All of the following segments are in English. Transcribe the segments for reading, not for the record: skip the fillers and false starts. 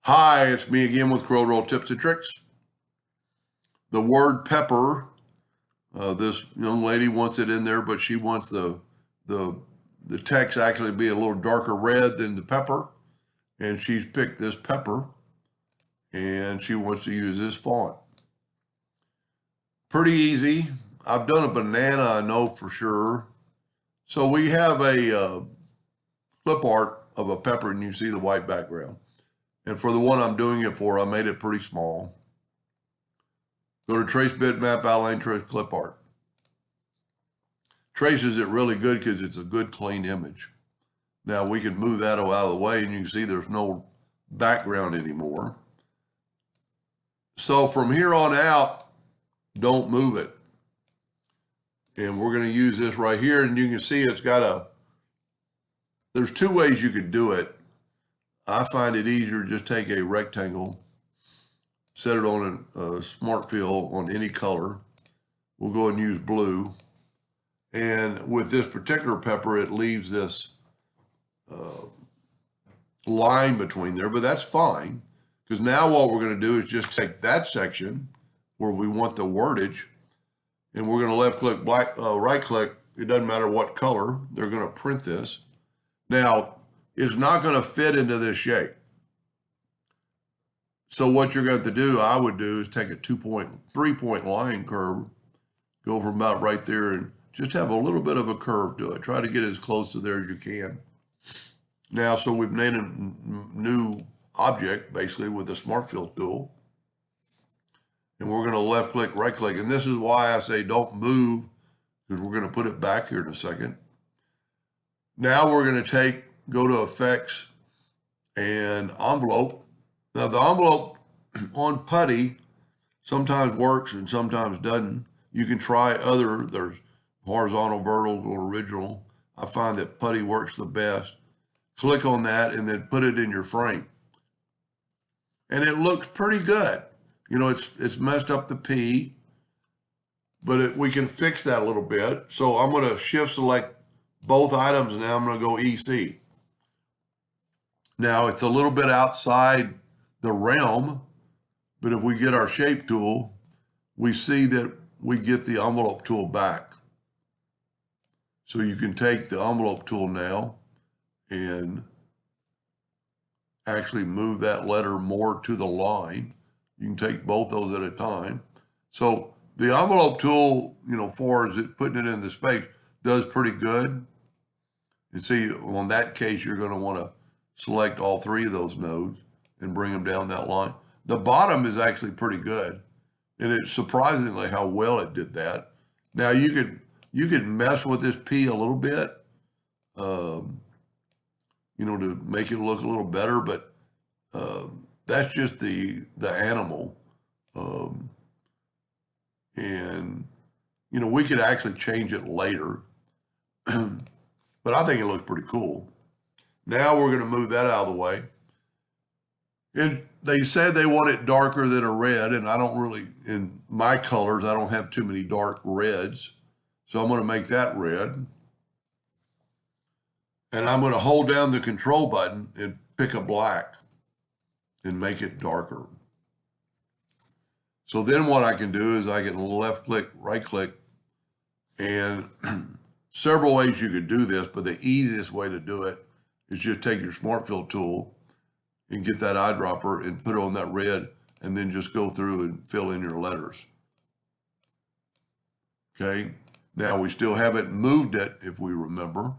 Hi, it's me again with Corel Tips and Tricks. The word pepper, this young lady wants it in there, but she wants the the text actually be a little darker red than the pepper. And she's picked this pepper and she wants to use this font. Pretty easy. I've done a banana, I know for sure. So we have a clip art of a pepper and you see the white background. And for the one I'm doing it for, I made it pretty small. Go to Trace Bitmap, Outline Trace Clip Art. Traces it really good because it's a good clean image. Now we can move that out of the way and you can see there's no background anymore. So from here on out, don't move it. And we're going to use this right here and you can see it's got there's two ways you could do it. I find it easier to just take a rectangle, set it on a smart fill on any color. We'll go and use blue. And with this particular pepper, it leaves this line between there, but that's fine. Because now what we're going to do is just take that section where we want the wordage, and we're going to left click, right click. It doesn't matter what color. They're going to print this. Now, it's not going to fit into this shape. So what you're going to do, I would do, is take a 3-point line curve, go from about right there and just have a little bit of a curve to it. Try to get as close to there as you can. Now, so we've made a new object, basically, with the Smart Fill tool. And we're going to left click, right click. And this is why I say don't move, because we're going to put it back here in a second. Now we're going to go to Effects and Envelope. Now the envelope on putty sometimes works and sometimes doesn't. You can try there's horizontal, vertical, or original. I find that putty works the best. Click on that and then put it in your frame. And it looks pretty good. You know, it's messed up the P, but we can fix that a little bit. So I'm going to shift select both items and now I'm going to go EC. Now it's a little bit outside the realm, but if we get our shape tool, we see that we get the envelope tool back. So you can take the envelope tool now and actually move that letter more to the line. You can take both those at a time. So the envelope tool, far as putting it in the space, does pretty good. And see, on that case, you're going to want to select all three of those nodes and bring them down that line. The bottom is actually pretty good. And it's surprisingly how well it did that. Now you could mess with this P a little bit, to make it look a little better, but that's just the animal. And we could actually change it later, but I think it looks pretty cool. Now we're going to move that out of the way. And they said they want it darker than a red, and I don't really, in my colors, I don't have too many dark reds. So I'm going to make that red. And I'm going to hold down the control button and pick a black and make it darker. So then what I can do is I can left click, right click, and several ways you could do this, but the easiest way to do it is just take your Smart Fill tool and get that eyedropper and put it on that red and then just go through and fill in your letters. Okay, now we still haven't moved it, if we remember,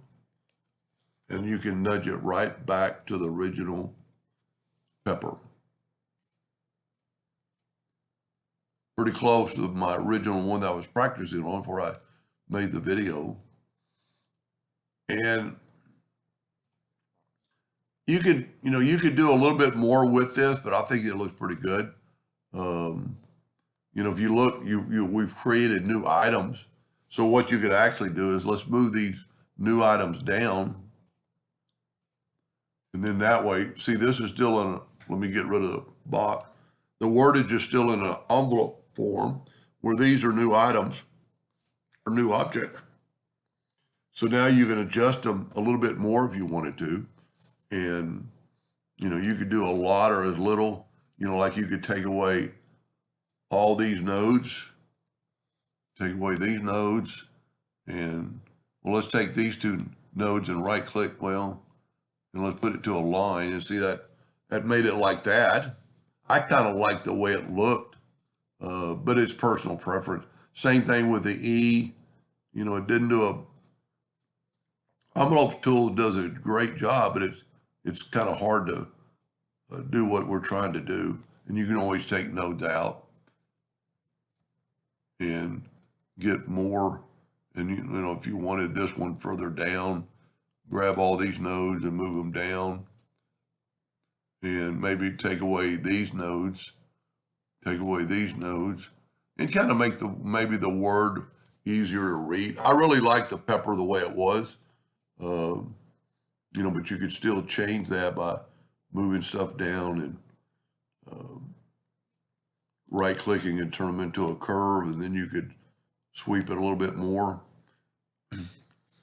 and you can nudge it right back to the original pepper. Pretty close to my original one that I was practicing on before I made the video. And you could do a little bit more with this, but I think it looks pretty good. If you look, we've created new items. So what you could actually do is let's move these new items down. And then that way, see, this is still let me get rid of the box. The wordage is still in an envelope form where these are new items or new objects. So now you can adjust them a little bit more if you wanted to. And You could do a lot or as little, like you could take away all these nodes, take away these nodes, and well, let's take these two nodes and right click, well, and let's put it to a line and see that made it like that. I kind of like the way it looked, but it's personal preference. Same thing with the E, it didn't do envelope tool does a great job, but it's kind of hard to do what we're trying to do. And you can always take nodes out and get more. And if you wanted this one further down, grab all these nodes and move them down, and maybe take away these nodes, and kind of make maybe the word easier to read. I really like the pepper the way it was, but you could still change that by moving stuff down and right clicking and turn them into a curve, and then you could sweep it a little bit more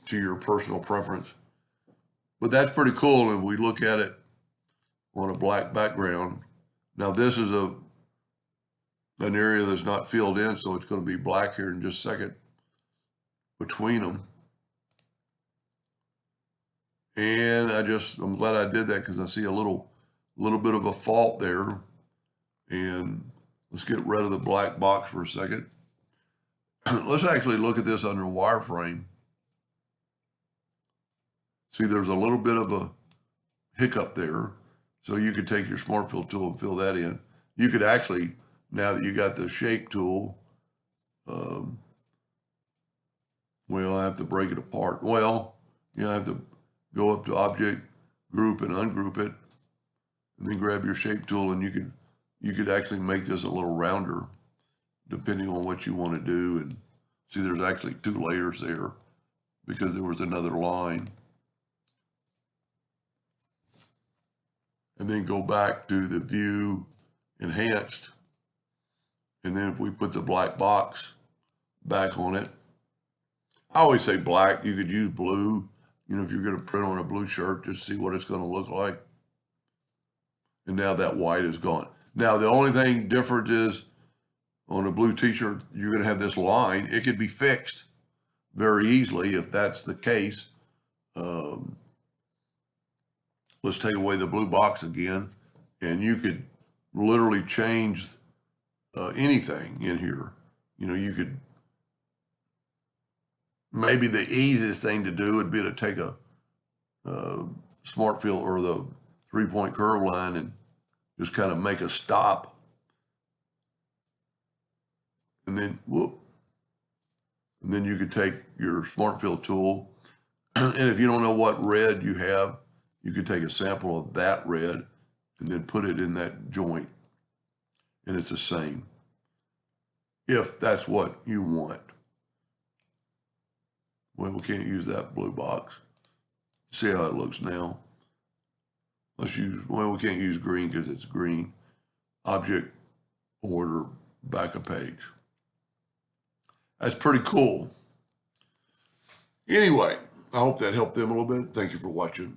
to your personal preference. But that's pretty cool. And we look at it on a black background. Now this is an area that's not filled in, so it's going to be black here in just a second between them. And I'm glad I did that because I see a little bit of a fault there. And let's get rid of the black box for a second. Let's actually look at this under wireframe. See, there's a little bit of a hiccup there. So you could take your Smart Fill tool and fill that in. You could actually, now that you got the shape tool, well, I have to break it apart. Well, I have to go up to Object, Group, and ungroup it, and then grab your shape tool, and you could actually make this a little rounder, depending on what you want to do. And see, there's actually 2 layers there because there was another line. And then go back to the View, Enhanced, and then if we put the black box back on it, I always say black. You could use blue, if you're going to print on a blue shirt, just see what it's going to look like. And now that white is gone. Now the only thing different is on a blue t-shirt, you're going to have this line. It could be fixed very easily if that's the case. Let's take away the blue box again, and you could literally change anything in here. You could, maybe the easiest thing to do would be to take a Smart Fill or the 3-point curve line and just kind of make a stop. And then, and then you could take your Smart Fill tool, and if you don't know what red you have, you could take a sample of that red and then put it in that joint. And it's the same, if that's what you want. Well, we can't use that blue box. See how it looks now. We can't use green because it's green. Object, Order, back a page. That's pretty cool. Anyway, I hope that helped them a little bit. Thank you for watching.